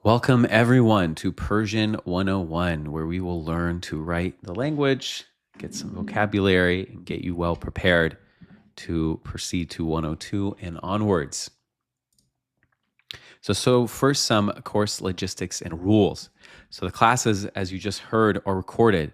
Welcome everyone to Persian 101, where we will learn to write the language, get some vocabulary, and get you well prepared to proceed to 102 and onwards. So first some course logistics and rules. So the classes, as you just heard, are recorded.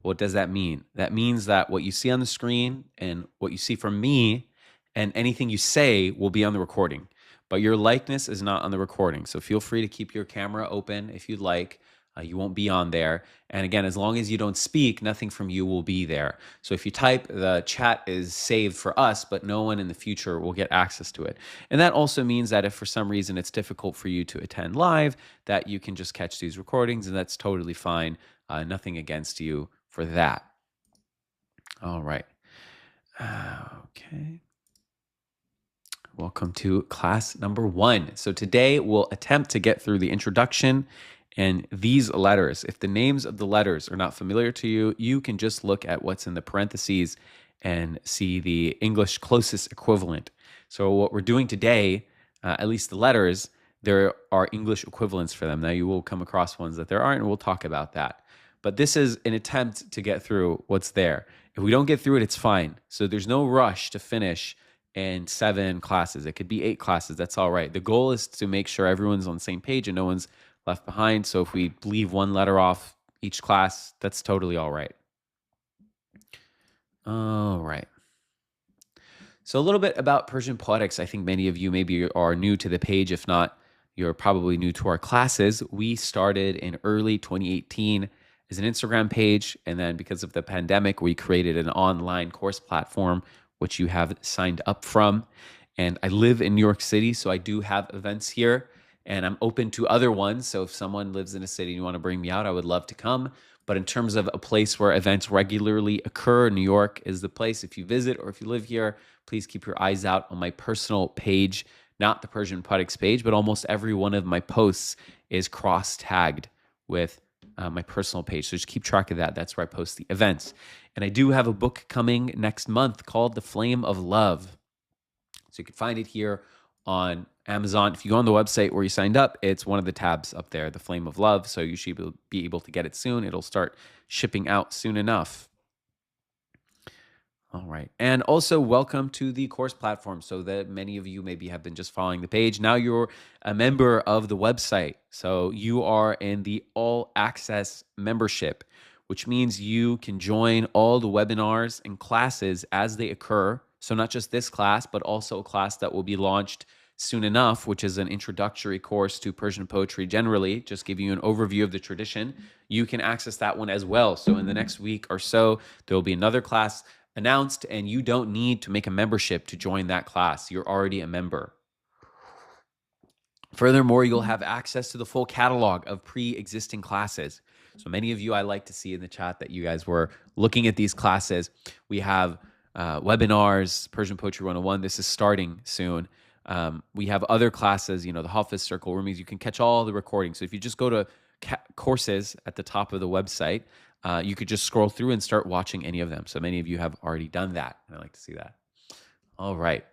What does that mean? That means that what you see on the screen and what you see from me and anything you say will be on the recording, but your likeness is not on the recording. So feel free to keep your camera open if you'd like. You won't be on there. And again, as long as you don't speak, nothing from you will be there. So if you type, the chat is saved for us, but no one in the future will get access to it. And that also means that if for some reason it's difficult for you to attend live, that you can just catch these recordings, and that's totally fine. Nothing against you for that. All right. Okay. Welcome to class number 1. So today we'll attempt to get through the introduction and these letters. If the names of the letters are not familiar to you, you can just look at what's in the parentheses and see the English closest equivalent. So what we're doing today, at least the letters, there are English equivalents for them. Now you will come across ones that there aren't, and we'll talk about that. But this is an attempt to get through what's there. If we don't get through it, it's fine. So there's no rush to finish in 7 classes. It could be 8 classes. That's all right. The goal is to make sure everyone's on the same page and no one's left behind. So if we leave one letter off each class, that's totally all right. All right. So a little bit about Persian poetics. I think many of you maybe are new to the page. If not, you're probably new to our classes. We started in early 2018 as an Instagram page. And then because of the pandemic, we created an online course platform, which you have signed up from. And I live in New York City, so I do have events here, and I'm open to other ones. So if someone lives in a city and you want to bring me out, I would love to come. But in terms of a place where events regularly occur, New York is the place. If you visit or if you live here, please keep your eyes out on my personal page, not the Persian Poetics page, but almost every one of my posts is cross-tagged with my personal page. So just keep track of that. That's where I post the events. And I do have a book coming next month called The Flame of Love. So you can find it here on Amazon. If you go on the website where you signed up, it's one of the tabs up there, The Flame of Love. So you should be able to get it soon. It'll start shipping out soon enough. All right. And also welcome to the course platform. So that many of you maybe have been just following the page. Now you're a member of the website. So you are in the all access membership, which means you can join all the webinars and classes as they occur. So not just this class, but also a class that will be launched soon enough, which is an introductory course to Persian poetry generally, just giving you an overview of the tradition. You can access that one as well. So in the next week or so, there will be another class announced, and you don't need to make a membership to join that class. You're already a member. Furthermore, you'll have access to the full catalog of pre-existing classes. So many of you, I like to see in the chat that you guys were looking at these classes. We have webinars, Persian Poetry 101. This is starting soon. We have other classes, the Hafiz Circle, where means you can catch all the recordings. So if you just go to courses at the top of the website, you could just scroll through and start watching any of them. So many of you have already done that. I like to see that. All right.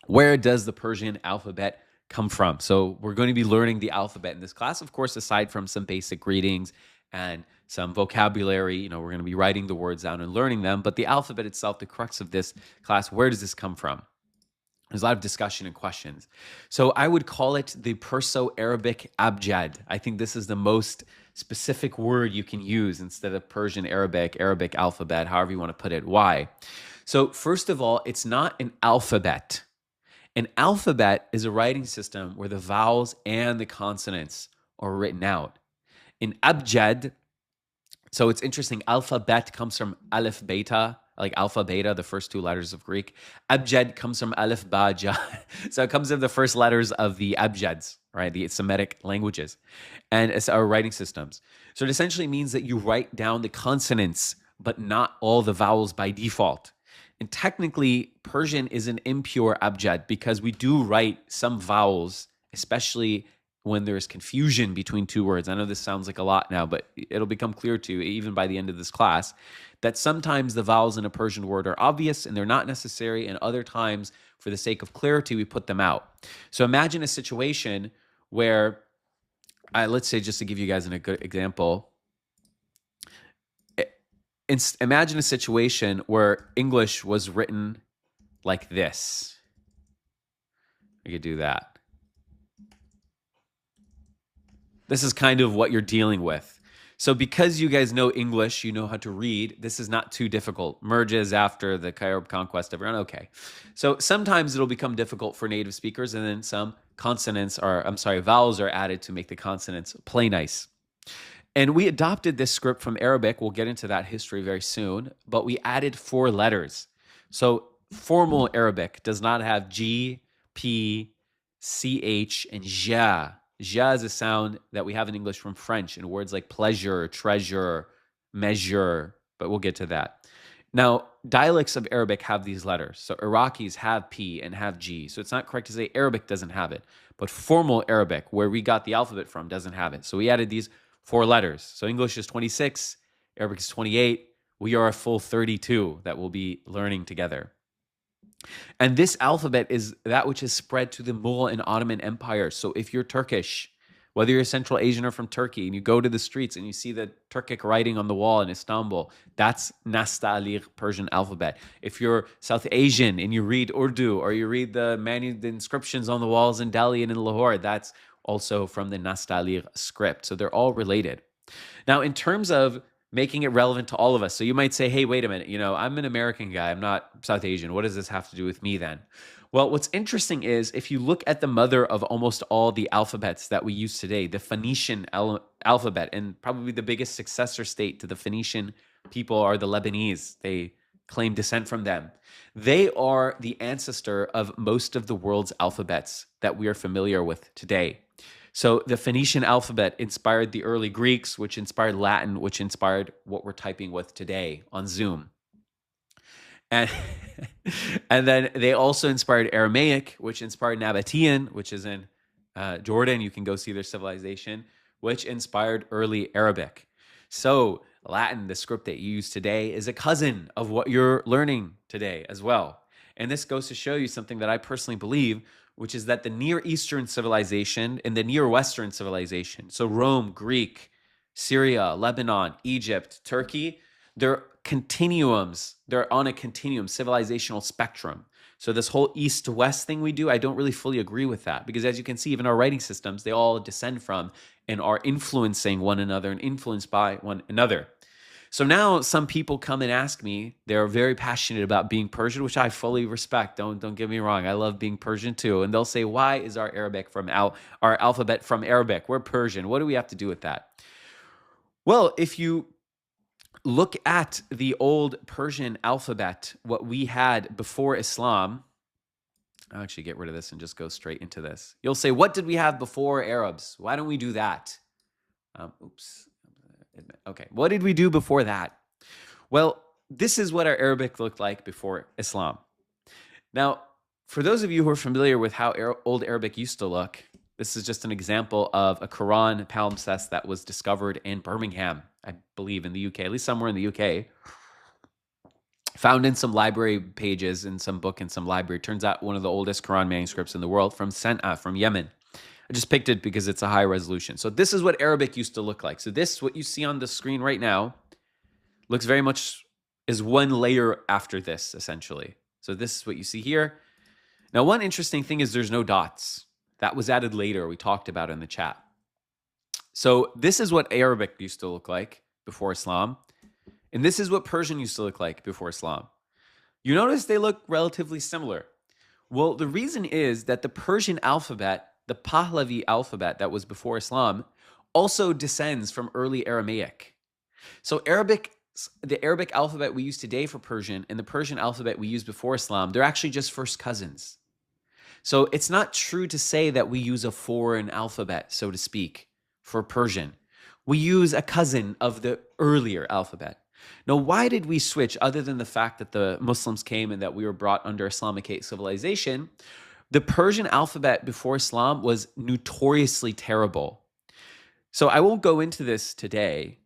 Where does the Persian alphabet come from? So we're going to be learning the alphabet in this class, of course, aside from some basic greetings and some vocabulary. We're going to be writing the words down and learning them. But the alphabet itself, the crux of this class, where does this come from? There's a lot of discussion and questions. So I would call it the Perso-Arabic abjad. I think this is the most specific word you can use instead of Persian Arabic, Arabic alphabet, however you want to put it. Why? So first of all, it's not an alphabet. An alphabet is a writing system where the vowels and the consonants are written out. In abjad, so it's interesting, alphabet comes from aleph beta, like alpha beta, the first 2 letters of Greek. Abjad comes from aleph ba ja. So it comes in the first letters of the abjads, right? The Semitic languages. And it's our writing systems. So it essentially means that you write down the consonants, but not all the vowels by default. And technically, Persian is an impure abjad because we do write some vowels, especially when there's confusion between 2 words. I know this sounds like a lot now, but it'll become clear to you, even by the end of this class, that sometimes the vowels in a Persian word are obvious and they're not necessary, and other times, for the sake of clarity, we put them out. So imagine a situation where let's say, just to give you guys a good example, imagine a situation where English was written like this. I could do that. This is kind of what you're dealing with. So because you guys know English, you know how to read, this is not too difficult. Merges after the Cairo conquest, everyone, okay. So sometimes it'll become difficult for native speakers, and then some vowels are added to make the consonants play nice. And we adopted this script from Arabic. We'll get into that history very soon, but we added 4 letters. So formal Arabic does not have G, P, CH, and Ja. Ja is a sound that we have in English from French in words like pleasure, treasure, measure, but we'll get to that. Now, dialects of Arabic have these letters. So Iraqis have P and have G. So it's not correct to say Arabic doesn't have it. But formal Arabic, where we got the alphabet from, doesn't have it. So we added these 4 letters. So English is 26, Arabic is 28. We are a full 32 that we'll be learning together. And this alphabet is that which is spread to the Mughal and Ottoman empires. So if you're Turkish, whether you're Central Asian or from Turkey, and you go to the streets and you see the Turkic writing on the wall in Istanbul, that's Nastaliq Persian alphabet. If you're South Asian and you read Urdu, or you read the inscriptions on the walls in Delhi and in Lahore, that's also from the Nastaliq script. So they're all related. Now, in terms of making it relevant to all of us. So you might say, hey, wait a minute, I'm an American guy. I'm not South Asian. What does this have to do with me then? Well, what's interesting is if you look at the mother of almost all the alphabets that we use today, the Phoenician alphabet, and probably the biggest successor state to the Phoenician people are the Lebanese. They claim descent from them. They are the ancestor of most of the world's alphabets that we are familiar with today. So the Phoenician alphabet inspired the early Greeks, which inspired Latin, which inspired what we're typing with today on Zoom. And, and then they also inspired Aramaic, which inspired Nabatean, which is in Jordan. You can go see their civilization, which inspired early Arabic. So Latin, the script that you use today, is a cousin of what you're learning today as well. And this goes to show you something that I personally believe, which is that the Near Eastern civilization and the Near Western civilization, so Rome, Greek, Syria, Lebanon, Egypt, Turkey, they're continuums. They're on a continuum, civilizational spectrum. So this whole East-West thing we do, I don't really fully agree with that, because as you can see, even our writing systems, they all descend from and are influencing one another and influenced by one another. So now some people come and ask me, they're very passionate about being Persian, which I fully respect. Don't get me wrong. I love being Persian too. And they'll say, why is our alphabet from Arabic? We're Persian. What do we have to do with that? Well, if you look at the old Persian alphabet, what we had before Islam, I'll actually get rid of this and just go straight into this. You'll say, what did we have before Arabs? Why don't we do that? Okay, what did we do before that? Well, this is what our Arabic looked like before Islam. Now, for those of you who are familiar with how old Arabic used to look, this is just an example of a Quran palimpsest that was discovered in Birmingham, I believe in the UK, at least somewhere in the UK. Found in some library pages in some book in some library. Turns out one of the oldest Quran manuscripts in the world from Sana'a, from Yemen. I just picked it because it's a high resolution. So this is what Arabic used to look like. So this, what you see on the screen right now, looks very much is one layer after this, essentially. So this is what you see here. Now, one interesting thing is there's no dots. That was added later. We talked about it in the chat. So this is what Arabic used to look like before Islam. And this is what Persian used to look like before Islam. You notice they look relatively similar. Well, the reason is that the Persian alphabet, the Pahlavi alphabet that was before Islam, also descends from early Aramaic. So the Arabic alphabet we use today for Persian and the Persian alphabet we used before Islam, they're actually just first cousins. So it's not true to say that we use a foreign alphabet, so to speak, for Persian. We use a cousin of the earlier alphabet. Now, why did we switch, other than the fact that the Muslims came and that we were brought under Islamic civilization? The Persian alphabet before Islam was notoriously terrible. So I won't go into this today,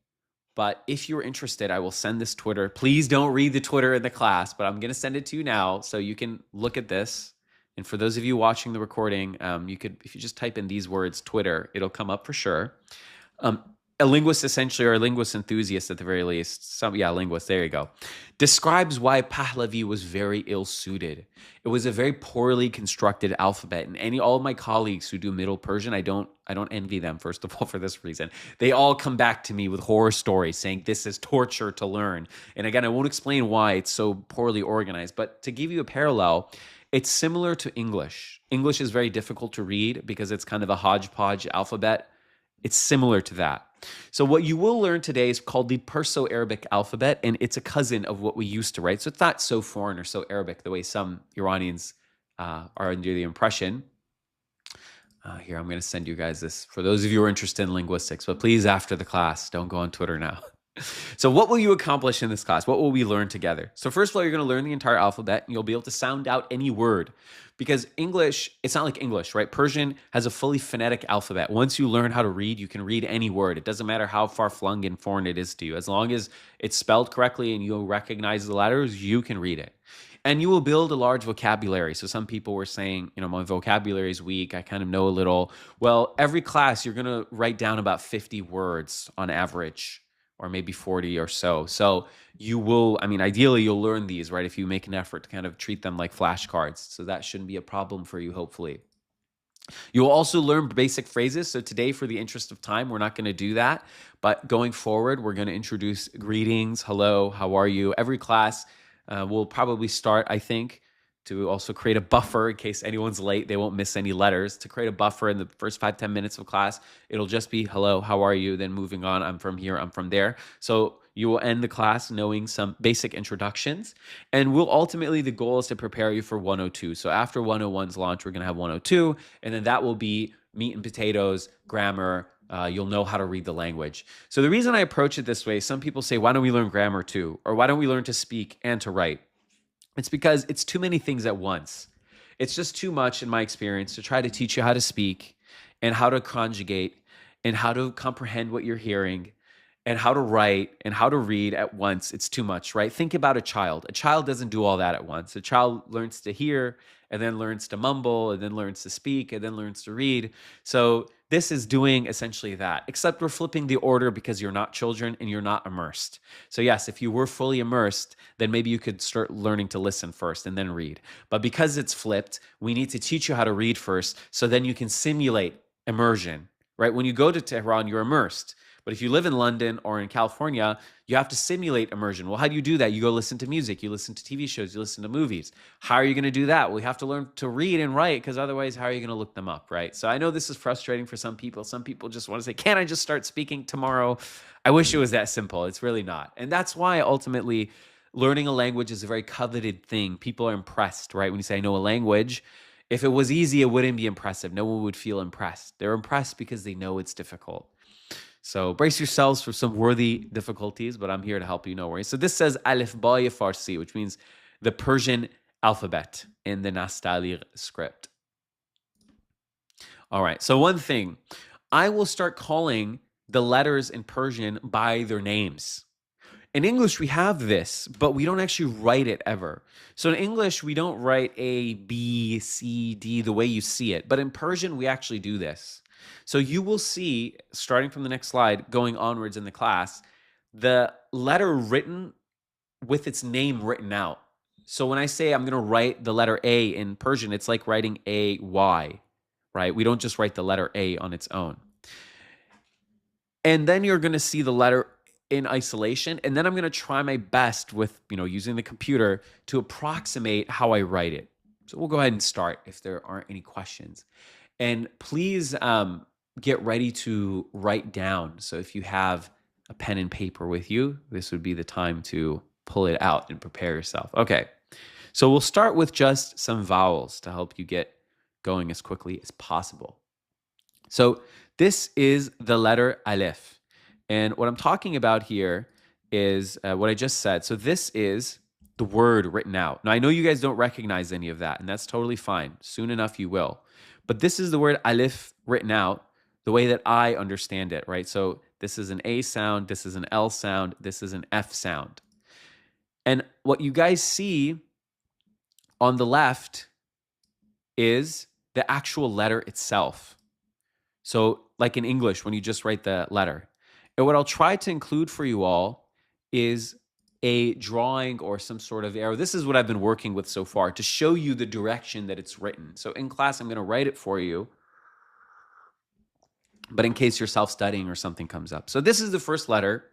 but if you're interested, I will send this Twitter. Please don't read the Twitter in the class, but I'm going to send it to you now so you can look at this. And for those of you watching the recording, you could, if you just type in these words, Twitter, it'll come up for sure. A linguist essentially, or a linguist enthusiast at the very least, linguist, there you go, describes why Pahlavi was very ill-suited. It was a very poorly constructed alphabet, and all of my colleagues who do Middle Persian, I don't envy them, first of all, for this reason. They all come back to me with horror stories saying this is torture to learn. And again, I won't explain why it's so poorly organized, but to give you a parallel, it's similar to English. English is very difficult to read because it's kind of a hodgepodge alphabet. It's similar to that. So what you will learn today is called the Perso-Arabic alphabet, and it's a cousin of what we used to write. So it's not so foreign or so Arabic the way some Iranians are under the impression. Here, I'm going to send you guys this for those of you who are interested in linguistics, but please, after the class, don't go on Twitter now. So what will you accomplish in this class? What will we learn together? So first of all, you're going to learn the entire alphabet, and you'll be able to sound out any word. Because English, it's not like English, right? Persian has a fully phonetic alphabet. Once you learn how to read, you can read any word. It doesn't matter how far-flung and foreign it is to you. As long as it's spelled correctly and you recognize the letters, you can read it. And you will build a large vocabulary. So some people were saying, my vocabulary is weak. I kind of know a little. Well, every class, you're going to write down about 50 words on average, or maybe 40 or so. So you will, ideally you'll learn these, right? If you make an effort to kind of treat them like flashcards. So that shouldn't be a problem for you, hopefully. You'll also learn basic phrases. So today, for the interest of time, we're not going to do that. But going forward, we're going to introduce greetings, hello, how are you? Every class will probably start, I think, to also create a buffer in case anyone's late. They won't miss any letters. To create a buffer in the first 5-10 minutes of class, it'll just be, hello, how are you? Then moving on, I'm from here, I'm from there. So you will end the class knowing some basic introductions. And the goal is to prepare you for 102. So after 101's launch, we're going to have 102. And then that will be meat and potatoes, grammar. You'll know how to read the language. So the reason I approach it this way, some people say, why don't we learn grammar too? Or why don't we learn to speak and to write? It's because it's too many things at once. It's just too much, in my experience, to try to teach you how to speak and how to conjugate and how to comprehend what you're hearing and how to write and how to read at once. It's too much, right? Think about a child. A child doesn't do all that at once. A child learns to hear and then learns to mumble and then learns to speak and then learns to read. So this is doing essentially that, except we're flipping the order because you're not children and you're not immersed. So yes, if you were fully immersed, then maybe you could start learning to listen first and then read. But because it's flipped, we need to teach you how to read first so then you can simulate immersion, right? When you go to Tehran, you're immersed. But if you live in London or in California, you have to simulate immersion. Well, how do you do that? You go listen to music, you listen to TV shows, you listen to movies. How are you going to do that? Well, you have to learn to read and write because otherwise, how are you going to look them up, right? So I know this is frustrating for some people. Some people just want to say, can't I just start speaking tomorrow? I wish it was that simple. It's really not. And that's why ultimately learning a language is a very coveted thing. People are impressed, right? When you say, I know a language, if it was easy, it wouldn't be impressive. No one would feel impressed. They're impressed because they know it's difficult. So brace yourselves for some worthy difficulties, but I'm here to help you, no worries. So this says Alif Ba Farsi, which means the Persian alphabet in the Nastaliq script. All right, so one thing, I will start calling the letters in Persian by their names. In English, we have this, but we don't actually write it ever. So in English, we don't write A, B, C, D the way you see it. But in Persian, we actually do this. So you will see, starting from the next slide, going onwards in the class, the letter written with its name written out. So when I say I'm going to write the letter A in Persian, it's like writing A-Y, right? We don't just write the letter A on its own. And then you're going to see the letter in isolation. And then I'm going to try my best with, using the computer to approximate how I write it. So we'll go ahead and start if there aren't any questions. And please get ready to write down. So if you have a pen and paper with you, this would be the time to pull it out and prepare yourself. Okay, so we'll start with just some vowels to help you get going as quickly as possible. So this is the letter Aleph. And what I'm talking about here is what I just said. So this is the word written out. Now, I know you guys don't recognize any of that, and that's totally fine. Soon enough, you will. But this is the word Aleph written out the way that I understand it, right? So this is an A sound, this is an L sound, this is an F sound. And what you guys see on the left is the actual letter itself. So like in English, when you just write the letter. And what I'll try to include for you all is a drawing or some sort of arrow. This is what I've been working with so far to show you the direction that it's written. So in class, I'm going to write it for you, but in case you're self-studying or something comes up. So this is the first letter.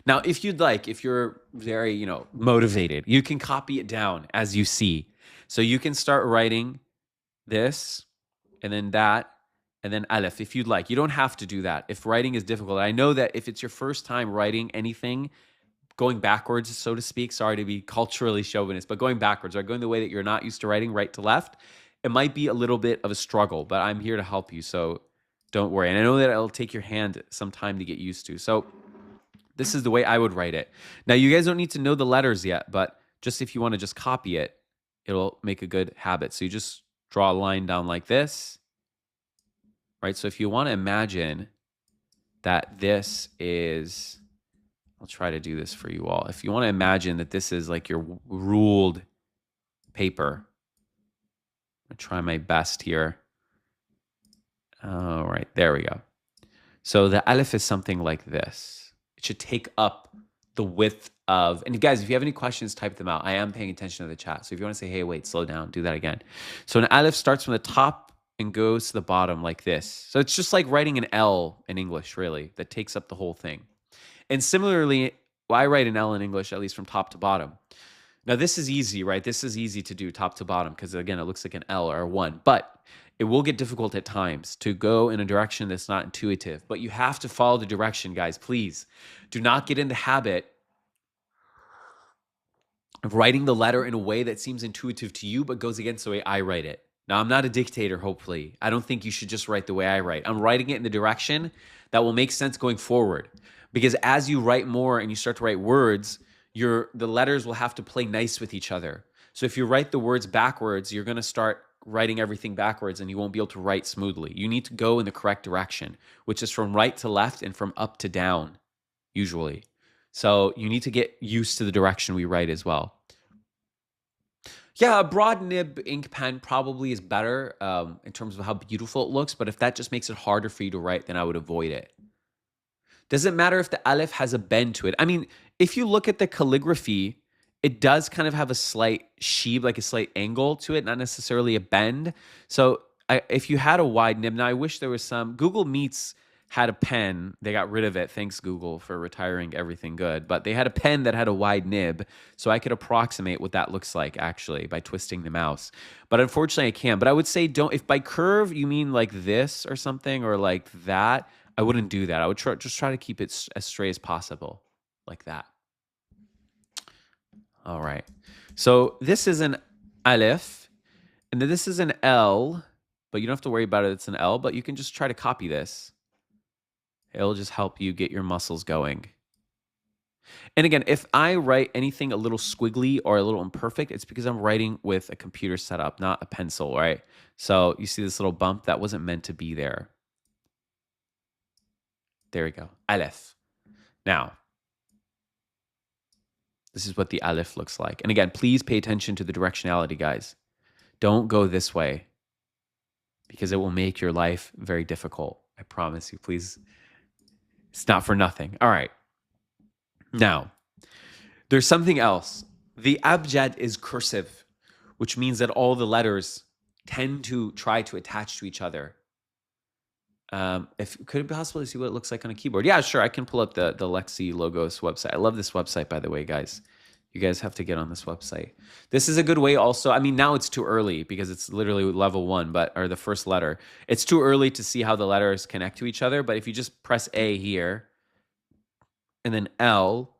Now, if you'd like, if you're very, motivated, you can copy it down as you see. So you can start writing this and then that and then aleph if you'd like. You don't have to do that if writing is difficult. I know that if it's your first time writing anything, going backwards, so to speak, sorry to be culturally chauvinist, but going backwards, or going the way that you're not used to writing, right to left, it might be a little bit of a struggle, but I'm here to help you, so don't worry. And I know that it'll take your hand some time to get used to. So this is the way I would write it. Now, you guys don't need to know the letters yet, but just if you want to just copy it, it'll make a good habit. So you just draw a line down like this, right? So if you want to imagine that this is, I'll try to do this for you all. If you want to imagine that this is like your ruled paper, I'm going to try my best here. All right, there we go. So the aleph is something like this. It should take up the width of, and guys, if you have any questions, type them out. I am paying attention to the chat. So if you want to say, hey, wait, slow down, do that again. So an aleph starts from the top and goes to the bottom like this. So it's just like writing an L in English, really, that takes up the whole thing. And similarly, I write an L in English, at least from top to bottom. Now, this is easy, right? This is easy to do top to bottom because, again, it looks like an L or a 1. But it will get difficult at times to go in a direction that's not intuitive. But you have to follow the direction, guys. Please do not get in the habit of writing the letter in a way that seems intuitive to you but goes against the way I write it. Now, I'm not a dictator, hopefully. I don't think you should just write the way I write. I'm writing it in the direction that will make sense going forward. Because as you write more and you start to write words, the letters will have to play nice with each other. So if you write the words backwards, you're going to start writing everything backwards and you won't be able to write smoothly. You need to go in the correct direction, which is from right to left and from up to down, usually. So you need to get used to the direction we write as well. Yeah, a broad nib ink pen probably is better in terms of how beautiful it looks, but if that just makes it harder for you to write, then I would avoid it. Does it matter if the aleph has a bend to it? I mean, if you look at the calligraphy, it does kind of have a slight sheeb, like a slight angle to it, not necessarily a bend. So if you had a wide nib, now I wish there was some. Google Meets had a pen. They got rid of it. Thanks, Google, for retiring everything good. But they had a pen that had a wide nib, so I could approximate what that looks like, actually, by twisting the mouse. But unfortunately, I can't. But I would say don't. If by curve you mean like this or something, or like that, I wouldn't do that. I would just try to keep it as straight as possible, like that. All right. So this is an aleph, and then this is an L, but you don't have to worry about it. It's an L, but you can just try to copy this. It'll just help you get your muscles going. And again, if I write anything a little squiggly or a little imperfect, it's because I'm writing with a computer setup, not a pencil, right? So you see this little bump? That wasn't meant to be there. There we go. Aleph. Now, this is what the aleph looks like. And again, please pay attention to the directionality, guys. Don't go this way because it will make your life very difficult. I promise you, please. It's not for nothing. All right. Now, there's something else. The abjad is cursive, which means that all the letters tend to try to attach to each other. Could it be possible to see what it looks like on a keyboard? Yeah, sure. I can pull up the Lexi Logos website. I love this website, by the way, guys. You guys have to get on this website. This is a good way also. I mean, now it's too early because it's literally level 1, or the first letter. It's too early to see how the letters connect to each other. But if you just press A here and then L,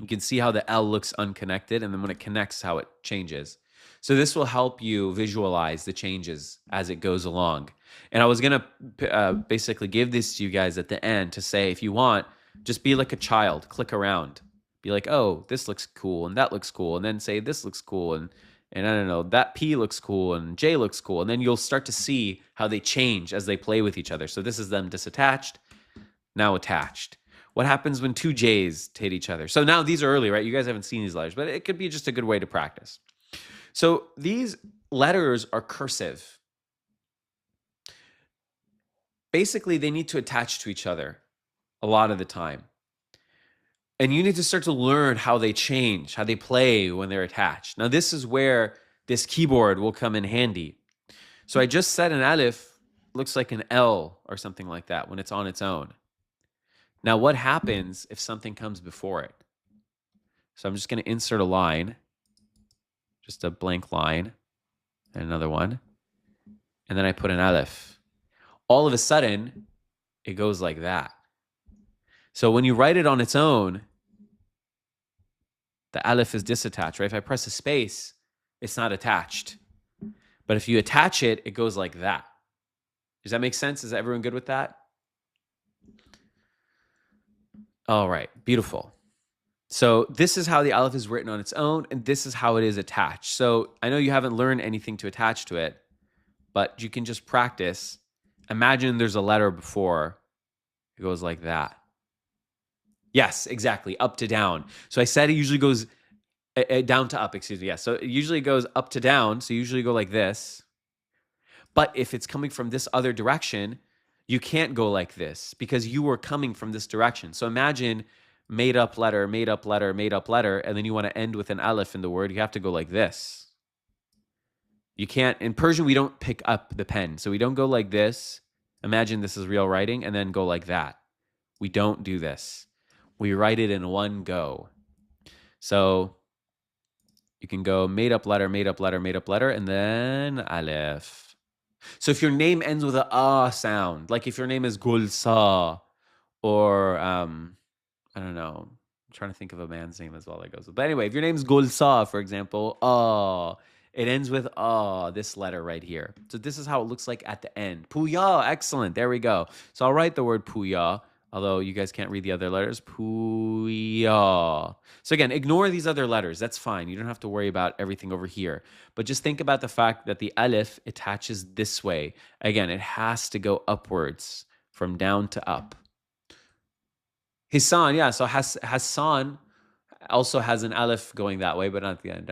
you can see how the L looks unconnected. And then when it connects, how it changes. So this will help you visualize the changes as it goes along. And I was going to basically give this to you guys at the end to say, if you want, just be like a child, click around. Be like, oh, this looks cool and that looks cool. And then say, this looks cool. And I don't know, that P looks cool and J looks cool. And then you'll start to see how they change as they play with each other. So this is them disattached, now attached. What happens when two J's hit each other? So now these are early, right? You guys haven't seen these letters, but it could be just a good way to practice. So these letters are cursive. Basically, they need to attach to each other a lot of the time. And you need to start to learn how they change, how they play when they're attached. Now, this is where this keyboard will come in handy. So I just said an alif looks like an L or something like that when it's on its own. Now, what happens if something comes before it? So I'm just going to insert a line, just a blank line, and another one. And then I put an alif. All of a sudden, it goes like that. So when you write it on its own, the alif is disattached, right? If I press a space, it's not attached. But if you attach it, it goes like that. Does that make sense? Is everyone good with that? All right, beautiful. So this is how the alif is written on its own, and this is how it is attached. So I know you haven't learned anything to attach to it, but you can just practice. Imagine there's a letter before. It goes like that. Yes, exactly, up to down. So I said it usually goes down to up, excuse me. Yeah, so it usually goes up to down. So you usually go like this. But if it's coming from this other direction, you can't go like this because you were coming from this direction. So imagine made up letter, made up letter, made up letter, and then you want to end with an alif in the word. You have to go like this. You can't, in Persian, we don't pick up the pen. So we don't go like this. Imagine this is real writing and then go like that. We don't do this. We write it in one go. So you can go made up letter, made up letter, made up letter, and then alif. So if your name ends with a sound, like if your name is Gulsa or I don't know, I'm trying to think of a man's name as well that goes with. But anyway, if your name's Gulsa, for example, it ends with this letter right here. So this is how it looks like at the end. Puya, excellent. There we go. So I'll write the word puya, although you guys can't read the other letters. Puya. So again, ignore these other letters. That's fine. You don't have to worry about everything over here. But just think about the fact that the alif attaches this way. Again, it has to go upwards from down to up. Hassan, yeah. So Hassan also has an alif going that way, but not the end.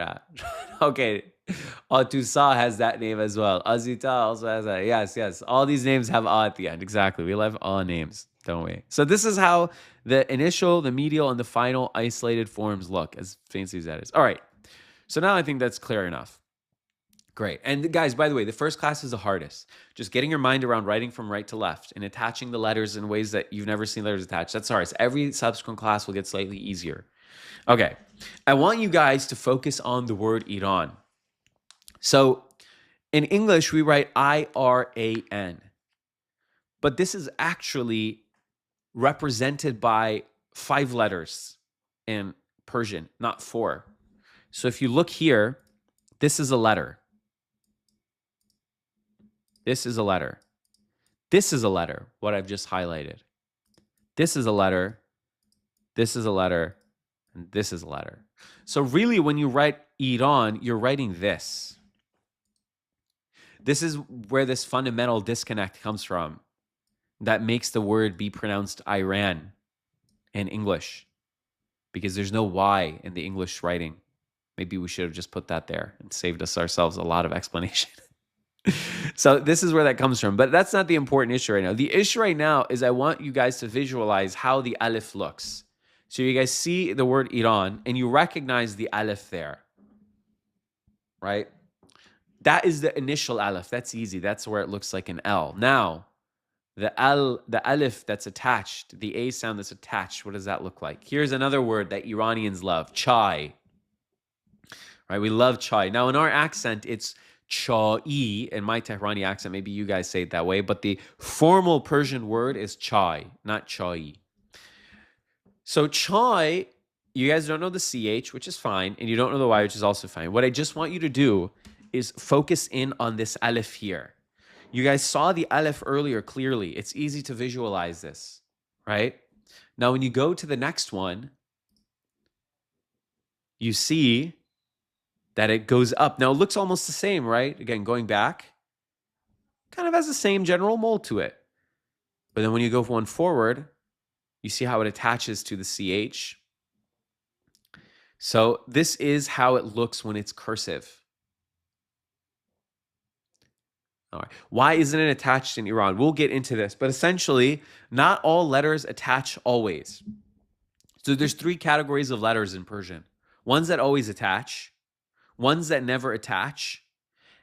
Okay. Atusa has that name as well. Azita also has that. Yes. All these names have a at the end. Exactly. We love all names, don't we? So this is how the initial, the medial, and the final isolated forms look, as fancy as that is. All right. So now I think that's clear enough. Great. And guys, by the way, the first class is the hardest. Just getting your mind around writing from right to left and attaching the letters in ways that you've never seen letters attached. That's hard. Every subsequent class will get slightly easier. Okay. I want you guys to focus on the word Iran. So in English, we write I-R-A-N. But this is actually represented by 5 letters in Persian, not 4. So if you look here, this is a letter. This is a letter. This is a letter, what I've just highlighted. This is a letter. This is a letter. And this is a letter. So really, when you write Iran, you're writing this. This is where this fundamental disconnect comes from that makes the word be pronounced Iran in English, because there's no Y in the English writing. Maybe we should have just put that there and saved ourselves a lot of explanation. So this is where that comes from. But that's not the important issue right now. The issue right now is I want you guys to visualize how the alif looks. So you guys see the word Iran and you recognize the alif there, right? That is the initial alif. That's easy. That's where it looks like an L. Now, the alif that's attached, the A sound that's attached, what does that look like? Here's another word that Iranians love, chai. Right? We love chai. Now, in our accent, it's chai. In my Tehrani accent, maybe you guys say it that way, but the formal Persian word is chai, not chai. So chai, you guys don't know the CH, which is fine, and you don't know the Y, which is also fine. What I just want you to do is focus in on this alif here. You guys saw the alif earlier clearly. It's easy to visualize this, right? Now, when you go to the next one, you see that it goes up. Now, it looks almost the same, right? Again, going back, kind of has the same general mold to it. But then when you go one forward, you see how it attaches to the CH. So this is how it looks when it's cursive. All right. Why isn't it attached in Iran? We'll get into this, but essentially, not all letters attach always. So there's three categories of letters in Persian. Ones that always attach, ones that never attach,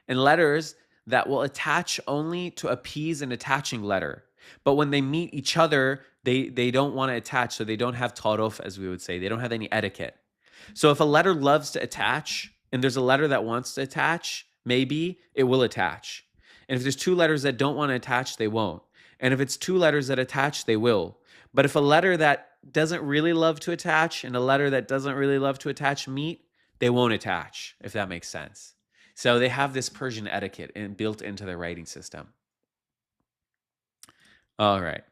and letters that will attach only to appease an attaching letter. But when they meet each other, they don't want to attach, so they don't have taruf, as we would say. They don't have any etiquette. So if a letter loves to attach, and there's a letter that wants to attach, maybe it will attach. And if there's two letters that don't want to attach, they won't. And if it's two letters that attach, they will. But if a letter that doesn't really love to attach and a letter that doesn't really love to attach meet, they won't attach, if that makes sense. So they have this Persian etiquette built into their writing system. All right.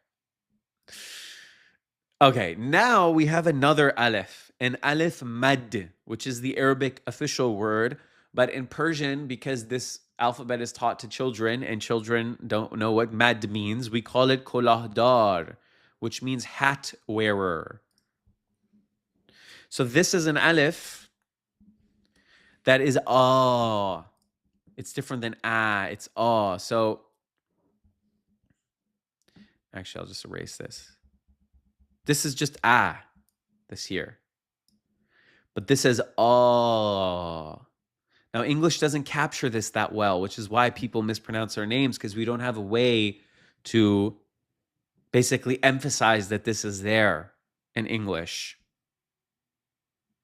Okay, now we have another alif, an alif mad, which is the Arabic official word. But in Persian, because this alphabet is taught to children and children don't know what mad means, we call it kolahdar, which means hat wearer. So this is an alif that is ah. It's different than ah. It's ah. So actually, I'll just erase this. This is just ah, this here. But this is ah. Now, English doesn't capture this that well, which is why people mispronounce our names, because we don't have a way to basically emphasize that this is there in English,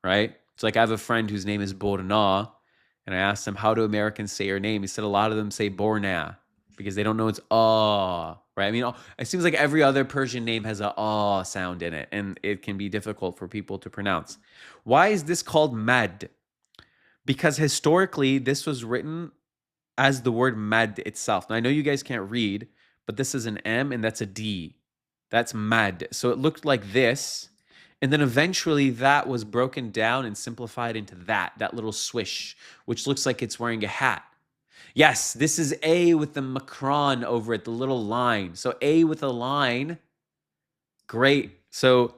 right? It's like I have a friend whose name is Borna, and I asked him, how do Americans say your name? He said a lot of them say Borna because they don't know it's ah, right? I mean, it seems like every other Persian name has a ah sound in it, and it can be difficult for people to pronounce. Why is this called mad? Because historically, this was written as the word mad itself. Now, I know you guys can't read, but this is an M and that's a D. That's mad. So it looked like this. And then eventually that was broken down and simplified into that little swish, which looks like it's wearing a hat. Yes, this is A with the macron over it, the little line. So A with a line, great. So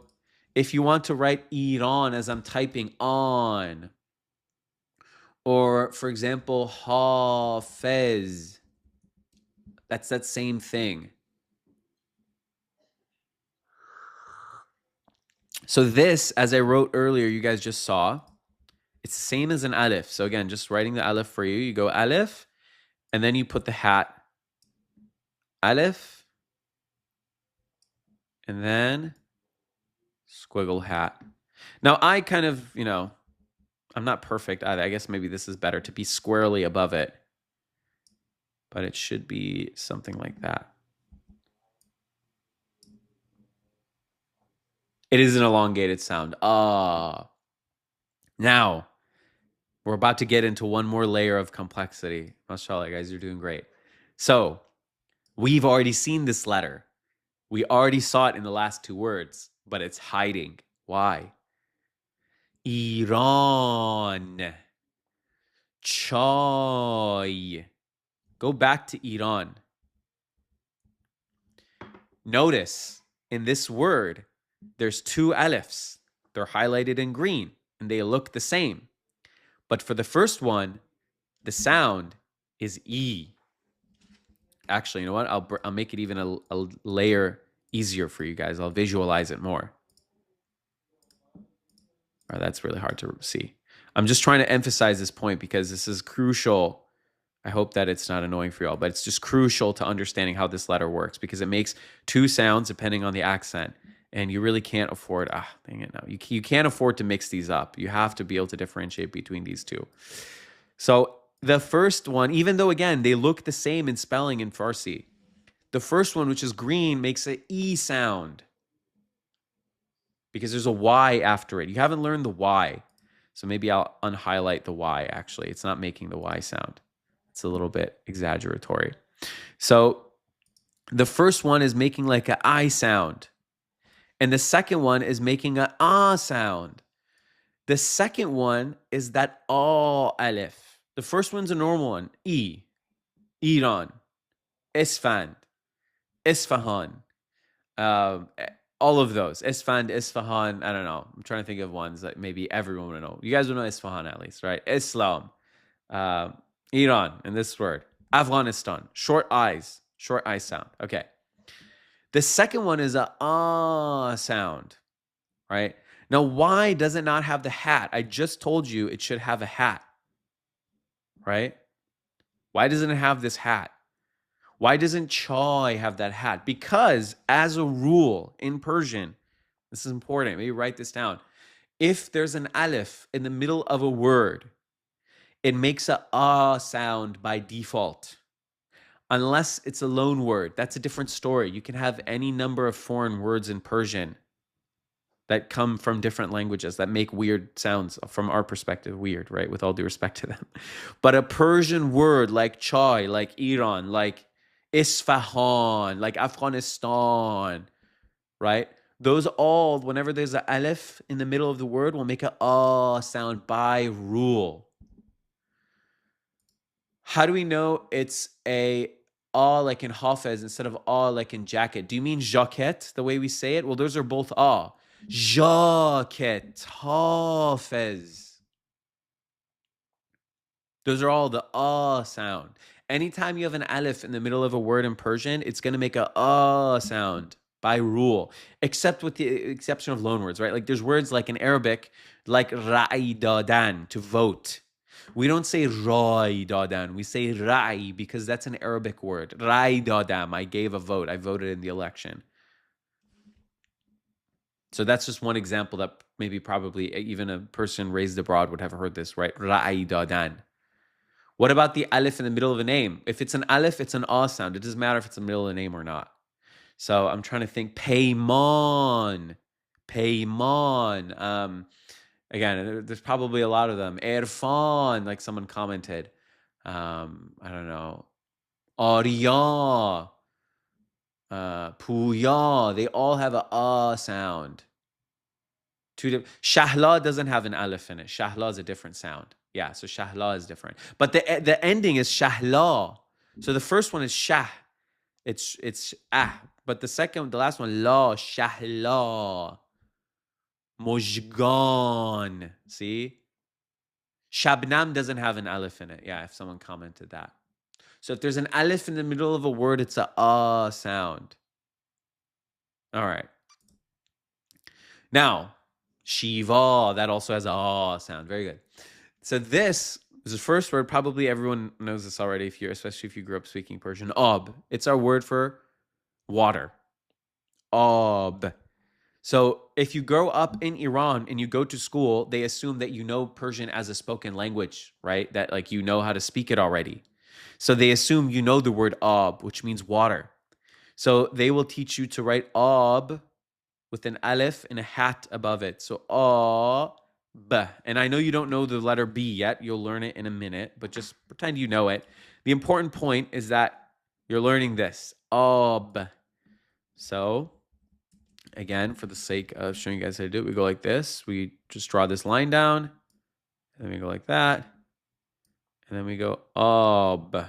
if you want to write Iran as I'm typing on, or for example, Hafez, that's that same thing. So this, as I wrote earlier, you guys just saw, it's the same as an alif. So again, just writing the alif for you. You go alif, and then you put the hat, alif, and then squiggle hat. Now I kind of, I'm not perfect either. I guess maybe this is better to be squarely above it, but it should be something like that. It is an elongated sound. Ah. Now, we're about to get into one more layer of complexity. Mashallah, guys, you're doing great. So, we've already seen this letter. We already saw it in the last two words, but it's hiding. Why? Iran. Chai. Go back to Iran. Notice in this word, there's two alifs. They're highlighted in green, and they look the same. But for the first one, the sound is E. Actually, you know what? I'll make it even a layer easier for you guys. I'll visualize it more. All right, that's really hard to see. I'm just trying to emphasize this point because this is crucial. I hope that it's not annoying for y'all, but it's just crucial to understanding how this letter works because it makes two sounds depending on the accent. And you really can't afford, dang it, no. You can't afford to mix these up. You have to be able to differentiate between these two. So the first one, even though, again, they look the same in spelling in Farsi, the first one, which is green, makes an E sound because there's a Y after it. You haven't learned the Y. So maybe I'll unhighlight the Y, actually. It's not making the Y sound. It's a little bit exaggeratory. So the first one is making like an I sound. And the second one is making an ah sound. The second one is that ah alif. The first one's a normal one. E. Iran. Isfand. Isfahan. All of those. Isfand, Isfahan. I don't know. I'm trying to think of ones that maybe everyone would know. You guys would know Isfahan at least, right? Islam. Iran, in this word. Afghanistan. Short eyes. Short eye sound. Okay. The second one is a sound, right? Now, why does it not have the hat? I just told you it should have a hat, right? Why doesn't it have this hat? Why doesn't chai have that hat? Because as a rule in Persian, this is important. Maybe write this down. If there's an alif in the middle of a word, it makes a sound by default. Unless it's a loan word. That's a different story. You can have any number of foreign words in Persian that come from different languages that make weird sounds from our perspective, weird, right? With all due respect to them. But a Persian word like chai, like Iran, like Isfahan, like Afghanistan, right? Those all, whenever there's an alif in the middle of the word, will make a sound by rule. How do we know it's a like in Hafez instead of like in jacket? Do you mean jacket, the way we say it? Well, those are both Jacket, Hafez. Those are all the sound. Anytime you have an alif in the middle of a word in Persian, it's going to make a sound by rule, except with the exception of loan words, right? Like there's words like in Arabic, like ra'i dadan, to vote. We don't say ra'i dadan. We say ra'i because that's an Arabic word. Ra'i dadam, I gave a vote. I voted in the election. So that's just one example that maybe probably even a person raised abroad would have heard this, right? Ra'i dadan. What about the alif in the middle of a name? If it's an alif, it's an sound. It doesn't matter if it's in the middle of a name or not. So I'm trying to think. Payman. Again, there's probably a lot of them. Irfan, like someone commented. I don't know. Arya. Puya. They all have a sound. Shahla doesn't have an alif in it. Shahla is a different sound. Yeah, so shahla is different. But the ending is shahla. So the first one is shah. It's But the last one, la, shahla. Mojgan. See? Shabnam doesn't have an alif in it. Yeah, if someone commented that. So if there's an alif in the middle of a word, it's a sound. All right. Now, Shiva, that also has a sound. Very good. So this is the first word. Probably everyone knows this already, especially if you grew up speaking Persian. Ob. It's our word for water. Ob. So if you grow up in Iran and you go to school, they assume that you know Persian as a spoken language, right? That like you know how to speak it already. So they assume you know the word ob, which means water. So they will teach you to write ob with an alif and a hat above it. So B. And I know you don't know the letter B yet. You'll learn it in a minute, but just pretend you know it. The important point is that you're learning this. Ob. So, again, for the sake of showing you guys how to do it, we go like this. We just draw this line down. And then we go like that. And then we go ob.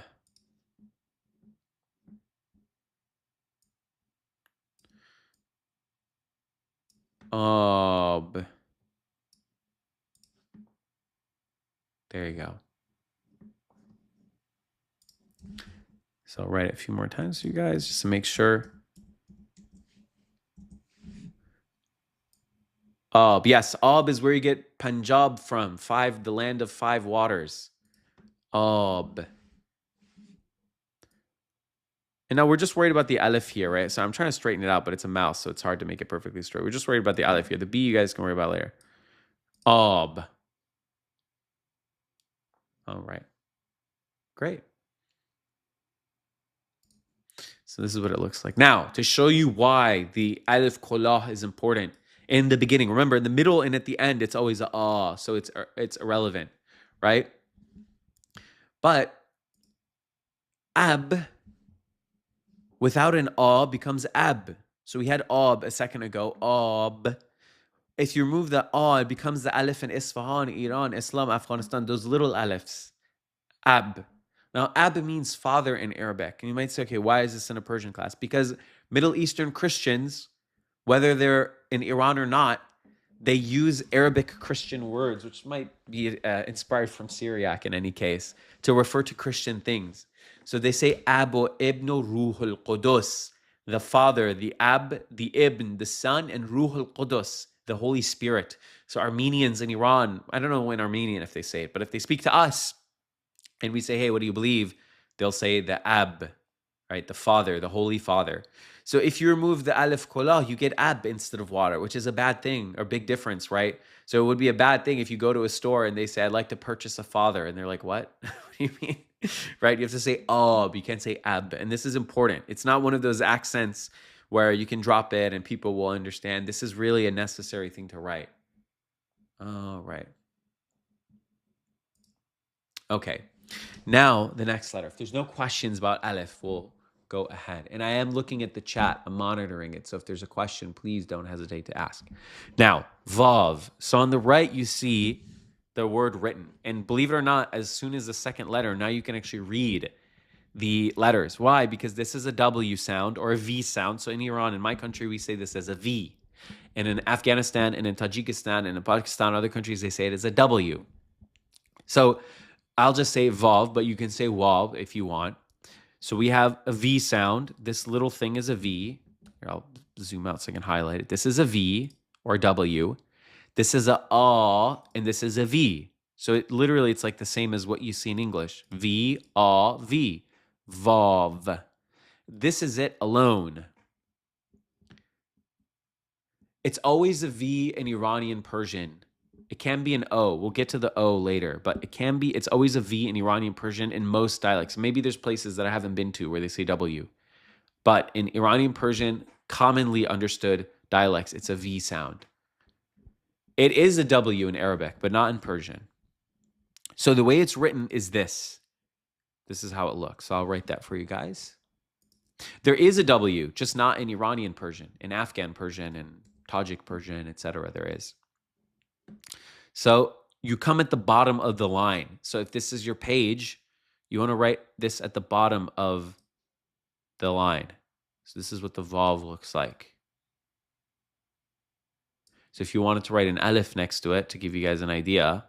Ob. There you go. So I'll write it a few more times for you guys just to make sure. Ob. Yes, Ob is where you get Punjab from. The land of 5 waters. Ob. And now we're just worried about the alif here, right? So I'm trying to straighten it out, but it's a mouse, so it's hard to make it perfectly straight. We're just worried about the alif here. The B you guys can worry about later. Ob. All right. Great. So this is what it looks like. Now, to show you why the alif kolah is important in the beginning. Remember, in the middle and at the end, it's always a so it's irrelevant, right? But ab without an becomes ab. So we had ob a second ago, ob. If you remove the it becomes the alif in Isfahan, Iran, Islam, Afghanistan, those little alifs. Ab. Now, ab means father in Arabic. And you might say, okay, why is this in a Persian class? Because Middle Eastern Christians, whether they're in Iran or not, they use Arabic Christian words, which might be inspired from Syriac in any case, to refer to Christian things. So they say Abu ibn Ruhul Qudus, the Father, the Ab, the Ibn, the Son, and Ruhul Qudus, the Holy Spirit. So Armenians in Iran, I don't know in Armenian if they say it, but if they speak to us and we say, hey, what do you believe? They'll say the Ab, right? The Father, the Holy Father. So if you remove the Alif Kolah, you get Ab instead of water, which is a bad thing or big difference, right? So it would be a bad thing if you go to a store and they say, I'd like to purchase a father. And they're like, what? What do you mean? Right? You have to say Ab, you can't say Ab. And this is important. It's not one of those accents where you can drop it and people will understand. This is really a necessary thing to write. Oh, right. Okay. Now, the next letter. If there's no questions about Aleph, we'll go ahead. And I am looking at the chat. I'm monitoring it. So if there's a question, please don't hesitate to ask. Now, Vav. So on the right, you see the word written. And believe it or not, as soon as the second letter, now you can actually read the letters. Why? Because this is a W sound or a V sound. So in Iran, in my country, we say this as a V. And in Afghanistan and in Tajikistan and in Pakistan, other countries, they say it as a W. So I'll just say Vav, but you can say Wav if you want. So we have a V sound. This little thing is a V. Here, I'll zoom out so I can highlight it. This is a V or a W. This is a and this is a V. So it's like the same as what you see in English. V, V. Vav. This is it alone. It's always a V in Iranian Persian. It can be an O. We'll get to the O later, but it's always a V in Iranian Persian in most dialects. Maybe there's places that I haven't been to where they say W. But in Iranian Persian, commonly understood dialects, it's a V sound. It is a W in Arabic, but not in Persian. So the way it's written is this. This is how it looks. So I'll write that for you guys. There is a W, just not in Iranian Persian. In Afghan Persian and Tajik Persian, etc. there is. So you come at the bottom of the line. So if this is your page, you want to write this at the bottom of the line. So this is what the Vav looks like. So if you wanted to write an Aleph next to it to give you guys an idea,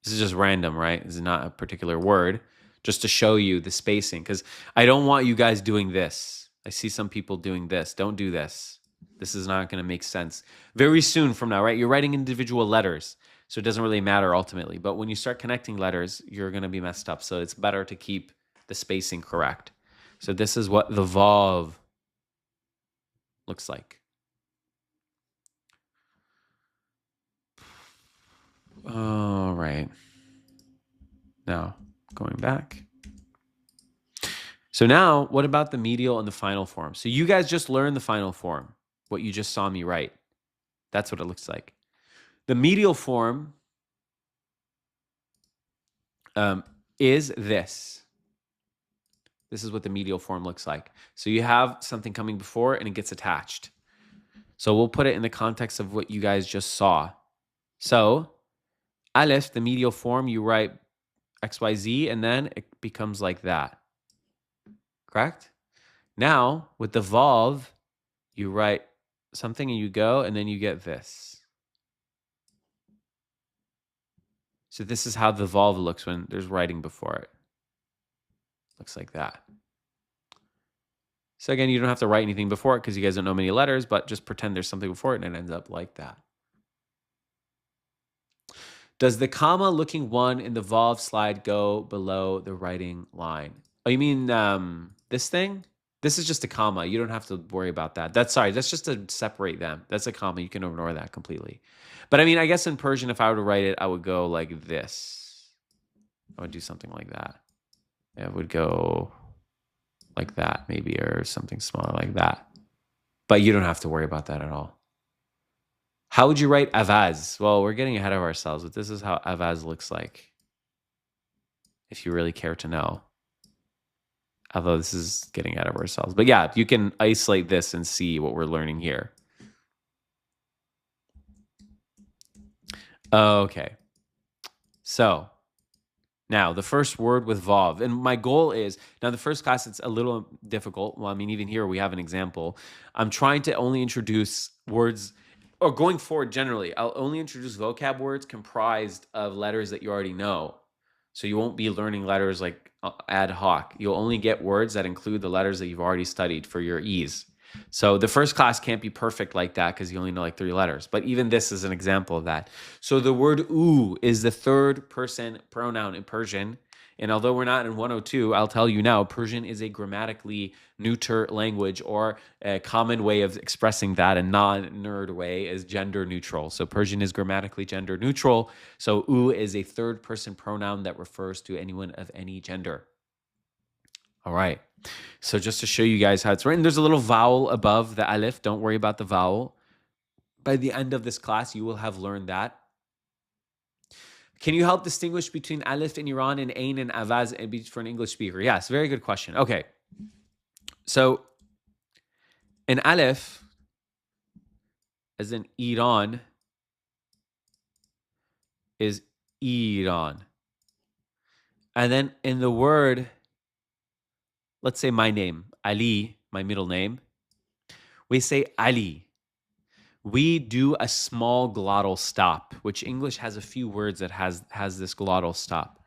this is just random, right? This is not a particular word, just to show you the spacing. Because I don't want you guys doing this. I see some people doing this. Don't do this. This is not going to make sense. Very soon from now, right? You're writing individual letters, so it doesn't really matter ultimately. But when you start connecting letters, you're going to be messed up. So it's better to keep the spacing correct. So this is what the Vav looks like. All right. Now, going back. So now, what about the medial and the final form? So you guys just learned the final form, what you just saw me write. That's what it looks like. The medial form is this. This is what the medial form looks like. So you have something coming before and it gets attached. So we'll put it in the context of what you guys just saw. So Aleph, the medial form, you write XYZ and then it becomes like that. Correct? Now, with the Vav, you write something and you go, and then you get this. So this is how the Vav looks when there's writing before it. Looks like that. So again, you don't have to write anything before it because you guys don't know many letters, but just pretend there's something before it and it ends up like that. Does the comma looking one in the Vav slide go below the writing line? Oh, you mean this thing? This is just a comma. You don't have to worry about that. That's just to separate them. That's a comma. You can ignore that completely. But I mean, I guess in Persian, if I were to write it, I would go like this. I would do something like that. It would go like that maybe, or something smaller like that. But you don't have to worry about that at all. How would you write avaz? Well, we're getting ahead of ourselves, but this is how avaz looks like, if you really care to know. Although this is getting out of ourselves. But yeah, you can isolate this and see what we're learning here. Okay. So now the first word with Vav. And my goal is, now the first class, it's a little difficult. Well, I mean, even here we have an example. I'm trying to only introduce words, or going forward generally, I'll only introduce vocab words comprised of letters that you already know. So you won't be learning letters like ad hoc. You'll only get words that include the letters that you've already studied for your ease. So the first class can't be perfect like that because you only know like 3 letters. But even this is an example of that. So the word u is the third person pronoun in Persian. And although we're not in 102, I'll tell you now, Persian is a grammatically neuter language, or a common way of expressing that, a non-nerd way, is gender neutral. So Persian is grammatically gender neutral. So u is a third person pronoun that refers to anyone of any gender. All right. So just to show you guys how it's written, there's a little vowel above the alif. Don't worry about the vowel. By the end of this class, you will have learned that. Can you help distinguish between alif in Iran and ain and avaz for an English speaker? Yes, very good question. Okay. So an alif, as in Iran, is Iran. And then in the word, let's say my name, Ali, my middle name, we say Ali. We do a small glottal stop, which English has a few words that has this glottal stop.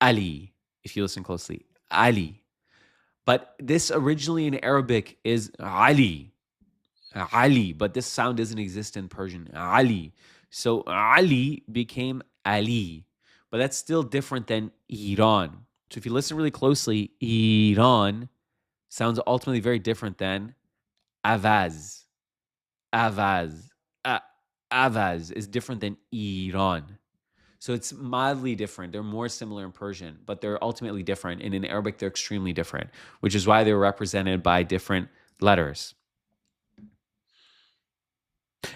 Ali, if you listen closely, Ali. But this originally in Arabic is Ali, Ali, but this sound doesn't exist in Persian, Ali. So Ali became Ali, but that's still different than Iran. So if you listen really closely, Iran sounds ultimately very different than Avaz. Avaz. Avaz is different than Iran. So it's mildly different. They're more similar in Persian, but they're ultimately different. And in Arabic, they're extremely different, which is why they're represented by different letters.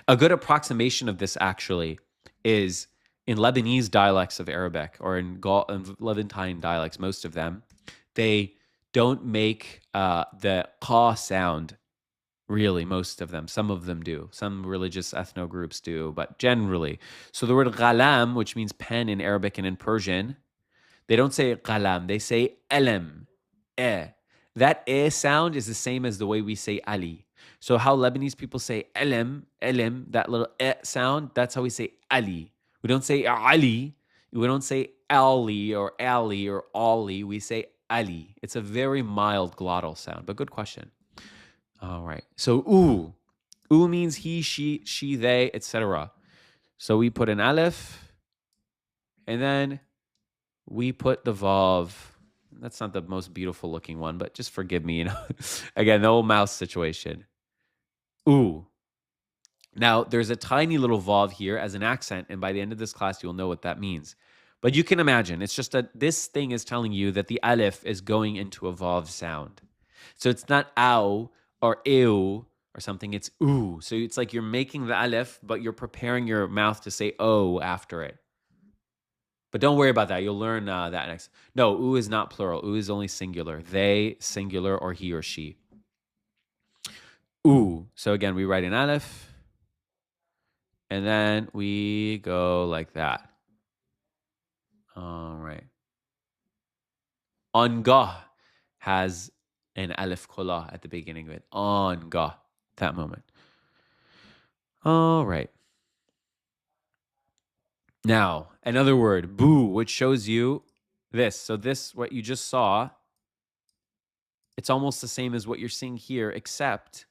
A good approximation of this actually is in Lebanese dialects of Arabic, or in Levantine dialects, most of them, they don't make the qa sound. Really, most of them. Some of them do. Some religious ethno groups do, but generally. So the word ghalam, which means pen in Arabic and in Persian, they don't say ghalam, they say elem, eh. That eh sound is the same as the way we say Ali. So how Lebanese people say elem, elem, that little eh sound, that's how we say Ali. We don't say Ali. We don't say Ali or Ali or Ali. We say Ali. It's a very mild glottal sound, but good question. All right. So oo. Oo means he, she, they, etc. So we put an aleph, and then we put the vav. That's not the most beautiful looking one, but just forgive me, Again, the old mouse situation. Oo. Now, there's a tiny little vav here as an accent, and by the end of this class, you'll know what that means. But you can imagine, it's just that this thing is telling you that the aleph is going into a vav sound. So it's not ow or ew or something, it's oo. So it's like you're making the aleph, but you're preparing your mouth to say o after it. But don't worry about that. You'll learn that next. No, oo is not plural. Oo is only singular. They, singular, or he or she. Oo. So again, we write an aleph, and then we go like that. All right. Angah has an alif kolah at the beginning of it. Angah, that moment. All right. Now, another word, boo, which shows you this. So this, what you just saw, it's almost the same as what you're seeing here, except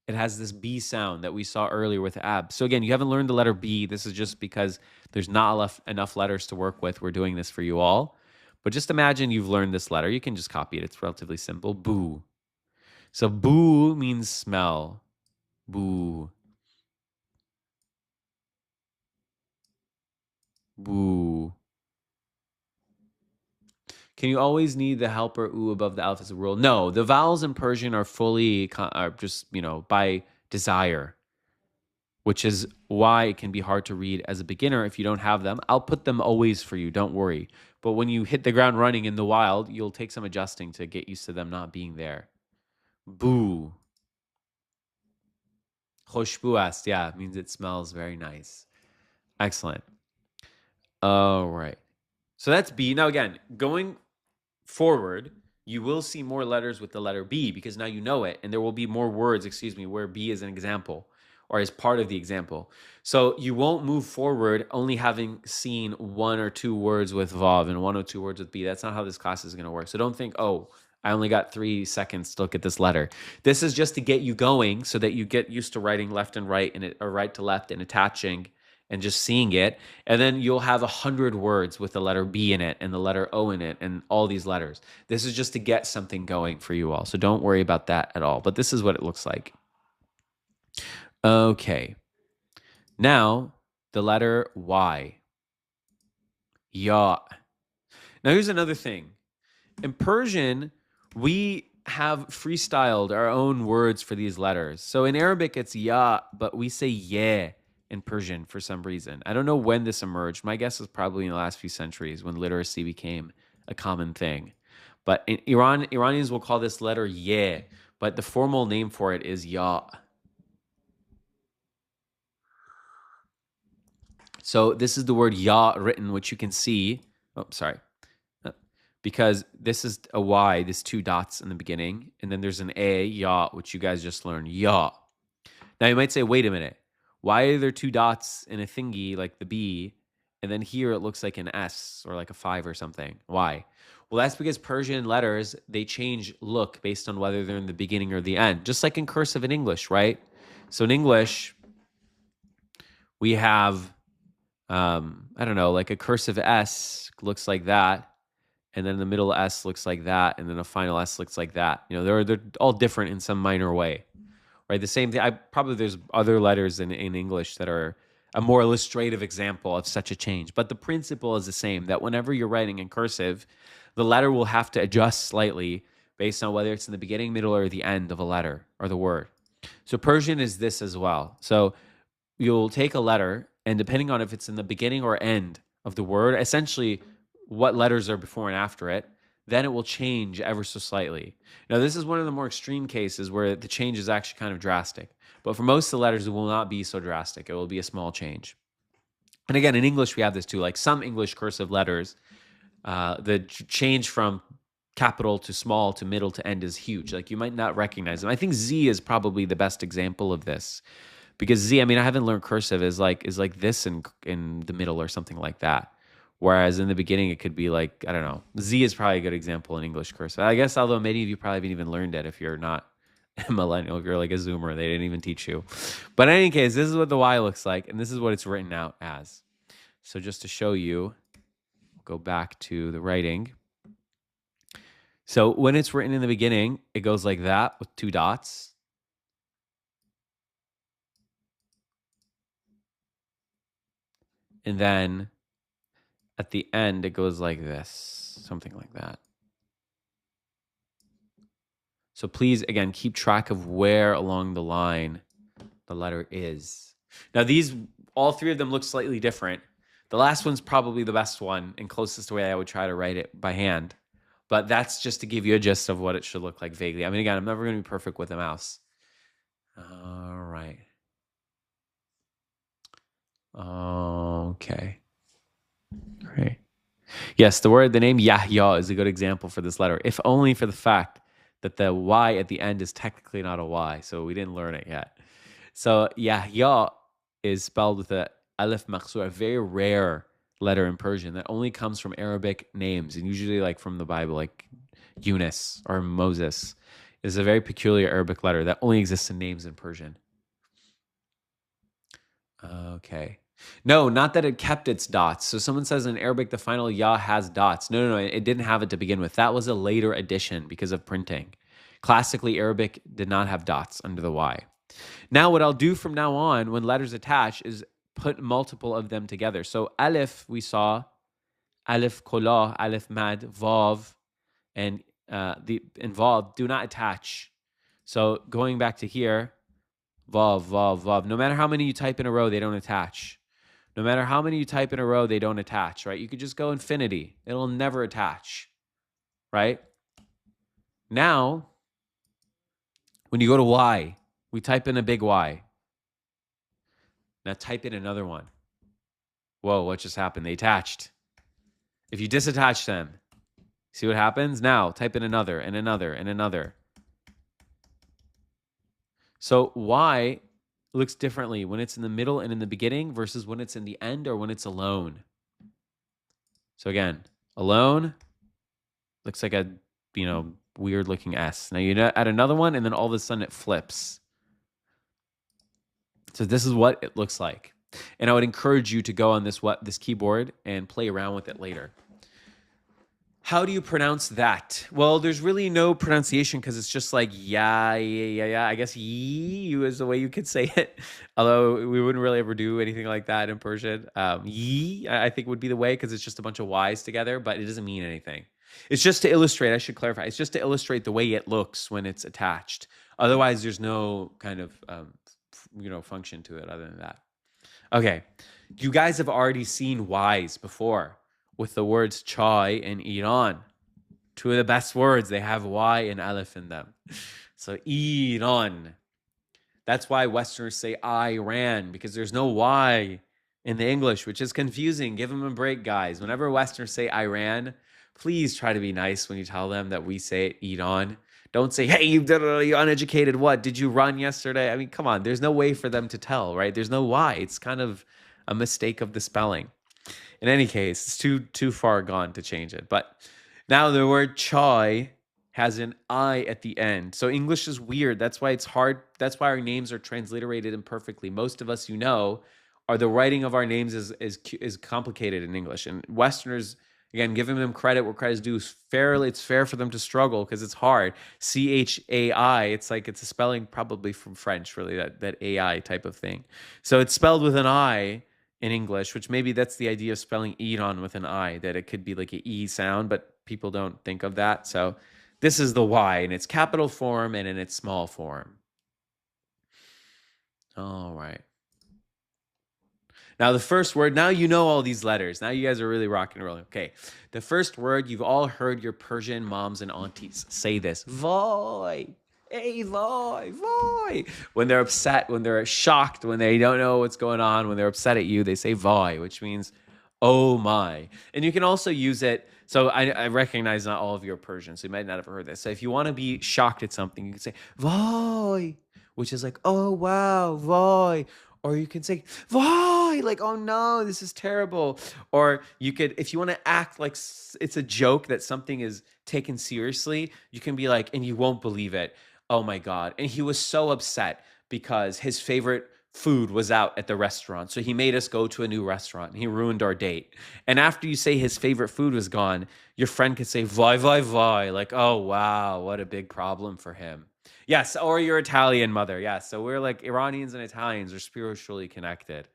it has this B sound that we saw earlier with ab. So again, you haven't learned the letter B. This is just because there's not enough letters to work with. We're doing this for you all. But just imagine you've learned this letter. You can just copy it. It's relatively simple. Boo. So boo means smell. Boo. Boo. Can you always need the helper oo above the alpha as a rule? No, the vowels in Persian are just, by desire, which is why it can be hard to read as a beginner if you don't have them. I'll put them always for you, don't worry. But when you hit the ground running in the wild, you'll take some adjusting to get used to them not being there. Boo. Khoshbuast, yeah, it means it smells very nice. Excellent. All right. So that's B. Now again, going forward, you will see more letters with the letter B because now you know it, and there will be more words, where B is an example. or as part of the example. So you won't move forward only having seen one or two words with vav and one or two words with b. That's not how this class is going to work. So don't think, oh, I only got 3 seconds to look at this letter. This is just to get you going so that you get used to writing left and right, or right to left, and attaching and just seeing it. And then you'll have 100 words with the letter B in it and the letter O in it and all these letters. This is just to get something going for you all. So don't worry about that at all. But this is what it looks like. Okay. Now, the letter Y. Ya. Now, here's another thing. In Persian, we have freestyled our own words for these letters. So in Arabic, it's ya, but we say yeah in Persian for some reason. I don't know when this emerged. My guess is probably in the last few centuries when literacy became a common thing. But in Iran, Iranians will call this letter yeah, but the formal name for it is ya. So this is the word ya written, which you can see. Oh, sorry. Because this is a Y, there's 2 dots in the beginning, and then there's an A, ya, which you guys just learned, ya. Now you might say, wait a minute, why are there 2 dots in a thingy like the B, and then here it looks like an S or like a 5 or something? Why? Well, that's because Persian letters, they change look based on whether they're in the beginning or the end, just like in cursive in English, right? So in English, we have, I don't know, like a cursive S looks like that, and then the middle S looks like that, and then a final S looks like that. You know, they're all different in some minor way, right? The same thing. There's other letters in English that are a more illustrative example of such a change, but the principle is the same. That whenever you're writing in cursive, the letter will have to adjust slightly based on whether it's in the beginning, middle, or the end of a letter or the word. So Persian is this as well. So you'll take a letter, and depending on if it's in the beginning or end of the word, essentially what letters are before and after it, then it will change ever so slightly. Now, this is one of the more extreme cases where the change is actually kind of drastic. But for most of the letters, it will not be so drastic. It will be a small change. And again, in English, we have this too. Like some English cursive letters, the change from capital to small to middle to end is huge. Like you might not recognize them. I think Z is probably the best example of this. Because Z, I mean, I haven't learned cursive, is like this in the middle or something like that. Whereas in the beginning, it could be like, I don't know. Z is probably a good example in English cursive. I guess, although many of you probably haven't even learned it if you're not a millennial, if you're like a Zoomer, they didn't even teach you. But in any case, this is what the Y looks like, and this is what it's written out as. So just to show you, go back to the writing. So when it's written in the beginning, it goes like that with 2 dots. And then at the end, it goes like this, something like that. So please, again, keep track of where along the line the letter is. Now, all 3 of them look slightly different. The last one's probably the best one and closest to the way I would try to write it by hand. But that's just to give you a gist of what it should look like vaguely. I mean, again, I'm never going to be perfect with a mouse. All right. Okay. Great. Yes, the name Yahya is a good example for this letter, if only for the fact that the Y at the end is technically not a Y, so we didn't learn it yet. So Yahya is spelled with a alif maqsur, a very rare letter in Persian that only comes from Arabic names, and usually like from the Bible, like Yunus or Moses. Is a very peculiar Arabic letter that only exists in names in Persian. Okay. No, not that it kept its dots. So someone says in Arabic, the final ya has dots. No. It didn't have it to begin with. That was a later addition because of printing. Classically, Arabic did not have dots under the Y. Now, what I'll do from now on when letters attach is put multiple of them together. So alif, we saw, alif kolah, alif mad, vav, and the involved do not attach. So going back to here, vav, vav, vav. No matter how many you type in a row, they don't attach. No matter how many you type in a row, they don't attach, right? You could just go infinity. It'll never attach, right? Now, when you go to Y, we type in a big Y. Now type in another one. Whoa, what just happened? They attached. If you disattach them, see what happens? Now type in another and another and another. So Y looks differently when it's in the middle and in the beginning versus when it's in the end or when it's alone. So again, alone looks like a, weird looking S. Now you add another one and then all of a sudden it flips. So this is what it looks like. And I would encourage you to go on this keyboard and play around with it later. How do you pronounce that? Well, there's really no pronunciation because it's just like yeah. I guess yi is the way you could say it. Although we wouldn't really ever do anything like that in Persian. Yi, I think would be the way because it's just a bunch of Y's together, but it doesn't mean anything. It's just to illustrate, I should clarify, it's just to illustrate the way it looks when it's attached. Otherwise, there's no kind of, function to it other than that. Okay, you guys have already seen Y's before with the words chai and Iran. Two of the best words. They have Y and Aleph in them. So Iran. That's why Westerners say Iran, because there's no Y in the English, which is confusing. Give them a break, guys. Whenever Westerners say Iran, please try to be nice when you tell them that we say it Iran. Don't say, hey, you uneducated, what? Did you run yesterday? I mean, come on. There's no way for them to tell, right? There's no Y. It's kind of a mistake of the spelling. In any case, it's too far gone to change it. But now the word chai has an I at the end. So English is weird. That's why it's hard. That's why our names are transliterated imperfectly. Most of us, are the writing of our names is complicated in English. And Westerners, again, giving them credit where credit is due, it's fair for them to struggle because it's hard. CHAI, it's like it's a spelling probably from French, really, that AI type of thing. So it's spelled with an I in English, which maybe that's the idea of spelling Iran with an I, that it could be like an E sound, but people don't think of that. So this is the Y in its capital form and in its small form. All right. Now the first word, now you know all these letters. Now you guys are really rocking and rolling. Okay. The first word, you've all heard your Persian moms and aunties say this. Voy. Hey, voy, voy. When they're upset, when they're shocked, when they don't know what's going on, when they're upset at you, they say voy, which means, oh my. And you can also use it. So I recognize not all of you are Persian, so you might not have heard this. So if you want to be shocked at something, you can say voy, which is like, oh wow, voy. Or you can say, voy, like, oh no, this is terrible. Or you could, if you want to act like it's a joke that something is taken seriously, you can be like, and you won't believe it. Oh my God. And he was so upset because his favorite food was out at the restaurant. So he made us go to a new restaurant and he ruined our date. And after you say his favorite food was gone, your friend could say, voy, voy, voy. Like, oh wow, what a big problem for him. Yes, or your Italian mother. Yes, so we're like Iranians and Italians are spiritually connected.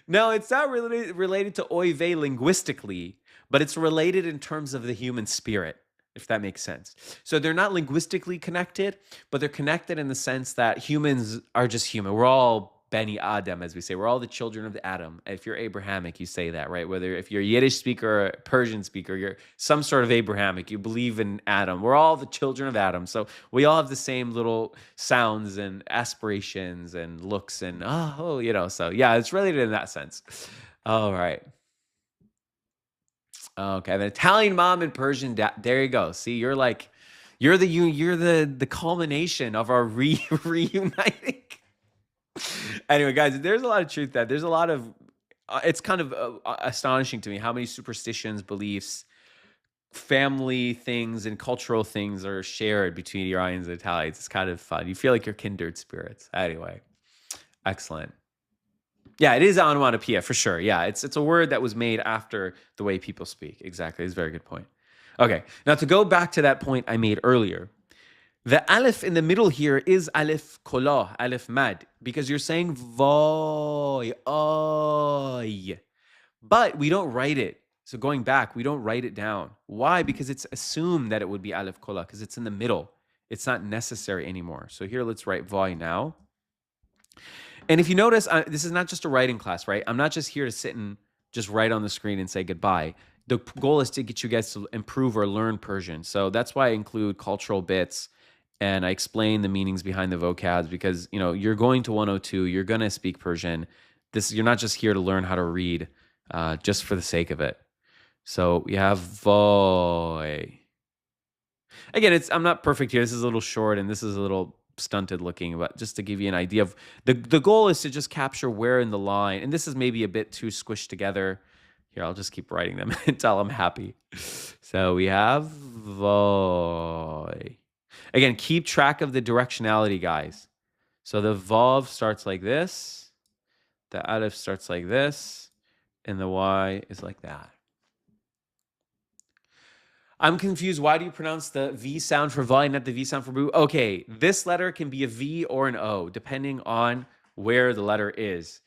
No, it's not really related to oy vey linguistically, but it's related in terms of the human spirit, if that makes sense. So they're not linguistically connected, but they're connected in the sense that humans are just human. We're all Beni Adam, as we say. We're all the children of Adam. If you're Abrahamic, you say that, right? Whether if you're a Yiddish speaker or a Persian speaker, you're some sort of Abrahamic. You believe in Adam. We're all the children of Adam. So we all have the same little sounds and aspirations and looks and, so yeah, it's related in that sense. All right. Okay, the Italian mom and Persian dad. There you go. See, you're the culmination of our reuniting. Anyway, guys, there's a lot of truth that there's a lot of. It's kind of astonishing to me how many superstitions, beliefs, family things, and cultural things are shared between Iranians and Italians. It's kind of fun. You feel like you're kindred spirits. Anyway, excellent. Yeah, it is onomatopoeia for sure. Yeah, it's a word that was made after the way people speak. Exactly. It's a very good point. Okay, now to go back to that point I made earlier, the aleph in the middle here is aleph kolah, aleph mad, because you're saying voy, oy. But we don't write it. So going back, we don't write it down. Why? Because it's assumed that it would be aleph kolah, because it's in the middle. It's not necessary anymore. So here, let's write voy now. And if you notice, this is not just a writing class, right? I'm not just here to sit and just write on the screen and say goodbye. The goal is to get you guys to improve or learn Persian. So that's why I include cultural bits and I explain the meanings behind the vocabs because, you're going to 102, you're going to speak Persian. You're not just here to learn how to read just for the sake of it. So we have voy. Again, I'm not perfect here. This is a little short and this is a little stunted looking, but just to give you an idea of the goal is to just capture where in the line, and this is maybe a bit too squished together. Here, I'll just keep writing them until I'm happy. So we have voy. Again, keep track of the directionality, guys. So the vav starts like this, the aleph starts like this, and the y is like that. I'm confused. Why do you pronounce the V sound for va and not the V sound for boo? Okay, this letter can be a V or an O, depending on where the letter is.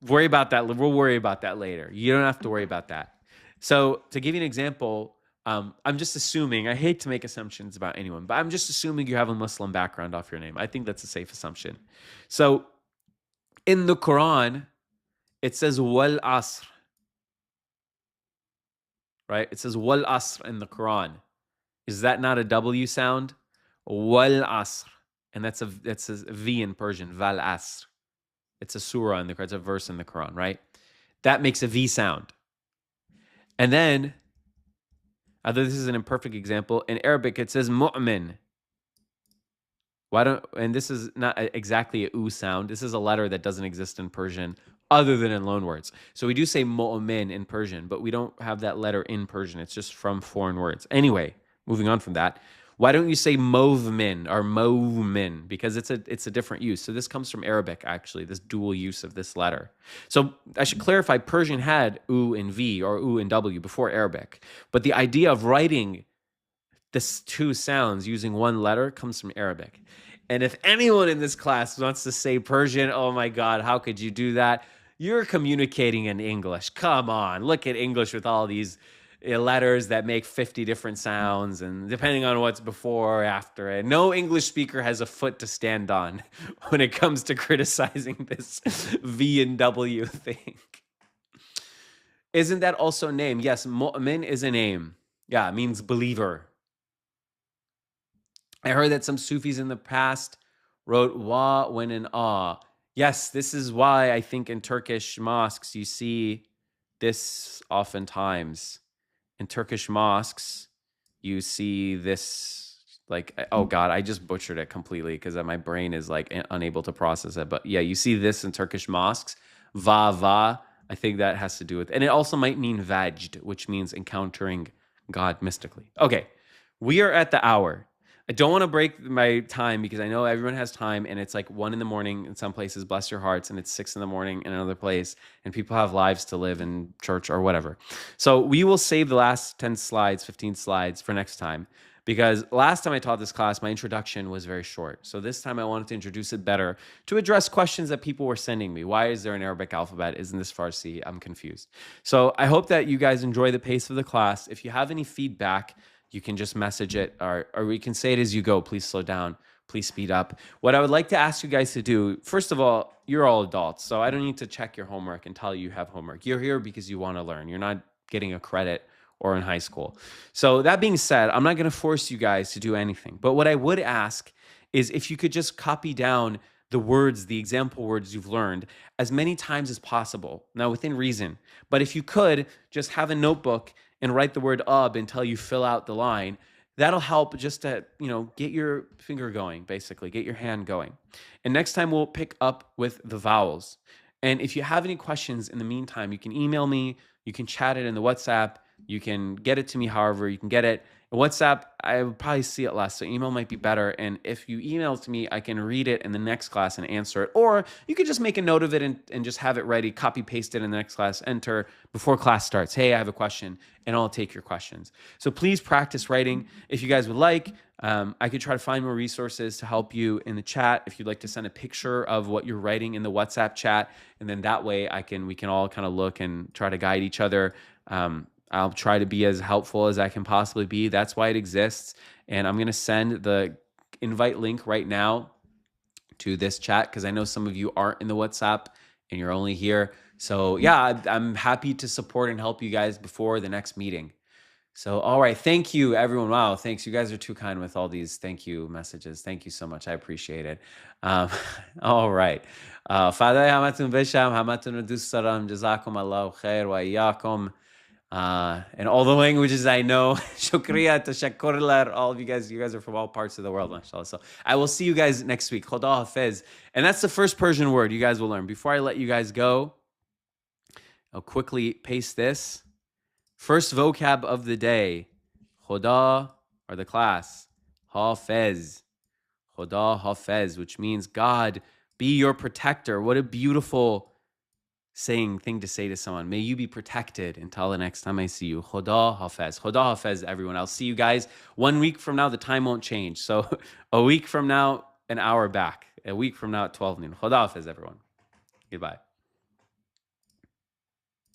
Worry about that. We'll worry about that later. You don't have to worry about that. So to give you an example, I'm just assuming, I hate to make assumptions about anyone, but I'm just assuming you have a Muslim background off your name. I think that's a safe assumption. So in the Quran, it says wal asr, right? It says wal asr in the Quran. Is that not a W sound? Wal asr. And that's a V in Persian, val asr. It's a surah in the Quran, it's a verse in the Quran, right? That makes a V sound. And then, although this is an imperfect example, in Arabic it says mu'min. And this is not exactly a U sound. This is a letter that doesn't exist in Persian other than in loanwords. So we do say mu'min in Persian, but we don't have that letter in Persian. It's just from foreign words. Anyway, moving on from that, why don't you say movmin or movmin? Because it's a different use. So this comes from Arabic, actually, this dual use of this letter. So I should clarify, Persian had U and V or U and W before Arabic. But the idea of writing this two sounds using one letter comes from Arabic. And if anyone in this class wants to say Persian, oh my God, how could you do that? You're communicating in English. Come on, look at English with all these letters that make 50 different sounds, and depending on what's before or after it. No English speaker has a foot to stand on when it comes to criticizing this V and W thing. Isn't that also a name? Yes, mu'min is a name. Yeah, it means believer. I heard that some Sufis in the past wrote wa when in ah. Yes, this is why I think in Turkish mosques you see this oftentimes. In Turkish mosques, you see this, like, oh God, I just butchered it completely because my brain is like unable to process it. But yeah, you see this in Turkish mosques, va. I think that has to do with, and it also might mean vajd, which means encountering God mystically. Okay, we are at the hour. I don't want to break my time because I know everyone has time, and it's like 1 a.m. in some places, bless your hearts, and it's 6 a.m. in another place, and people have lives to live in church or whatever. So we will save the last 10 slides, 15 slides for next time, because last time I taught this class, my introduction was very short. So this time I wanted to introduce it better to address questions that people were sending me. Why is there an Arabic alphabet? Isn't this Farsi? I'm confused. So I hope that you guys enjoy the pace of the class. If you have any feedback, you can just message it, or we can say it as you go. Please slow down. Please speed up. What I would like to ask you guys to do, first of all, you're all adults, so I don't need to check your homework and tell you have homework. You're here because you want to learn. You're not getting a credit or in high school. So that being said, I'm not going to force you guys to do anything. But what I would ask is if you could just copy down the words, the example words you've learned as many times as possible. Now, within reason. But if you could, just have a notebook and write the word until you fill out the line. That'll help just to, get your finger going, basically, get your hand going. And next time we'll pick up with the vowels. And if you have any questions in the meantime, you can email me, you can chat it in the WhatsApp, you can get it to me however you can get it. WhatsApp, I would probably see it less, so email might be better. And if you email it to me, I can read it in the next class and answer it. Or you could just make a note of it and just have it ready, copy, paste it in the next class, enter before class starts. Hey, I have a question, and I'll take your questions. So please practice writing. If you guys would like, I could try to find more resources to help you in the chat. If you'd like to send a picture of what you're writing in the WhatsApp chat, and then that way we can all kind of look and try to guide each other. I'll try to be as helpful as I can possibly be. That's why it exists. And I'm going to send the invite link right now to this chat because I know some of you aren't in the WhatsApp and you're only here. So yeah, I'm happy to support and help you guys before the next meeting. So, all right. Thank you, everyone. Wow. Thanks. You guys are too kind with all these thank you messages. Thank you so much. I appreciate it. All right. Fadai hamatun besham, hamatun dus salam, jazakum Allahu khair wa iyyakum. And all the languages I know. Shukriya, tashakkurlar, all of you guys are from all parts of the world, mashallah. So I will see you guys next week. Khuda hafiz. And that's the first Persian word you guys will learn. Before I let you guys go, I'll quickly paste this. First vocab of the day, Khuda, or the class, hafiz. Khuda hafiz, which means God, be your protector. What a beautiful thing to say to someone. May you be protected until the next time I see you. Khuda hafiz. Khuda hafiz, everyone. I'll see you guys 1 week from now. The time won't change. So a week from now, an hour back. A week from now at 12 noon. Khuda hafiz, everyone. Goodbye.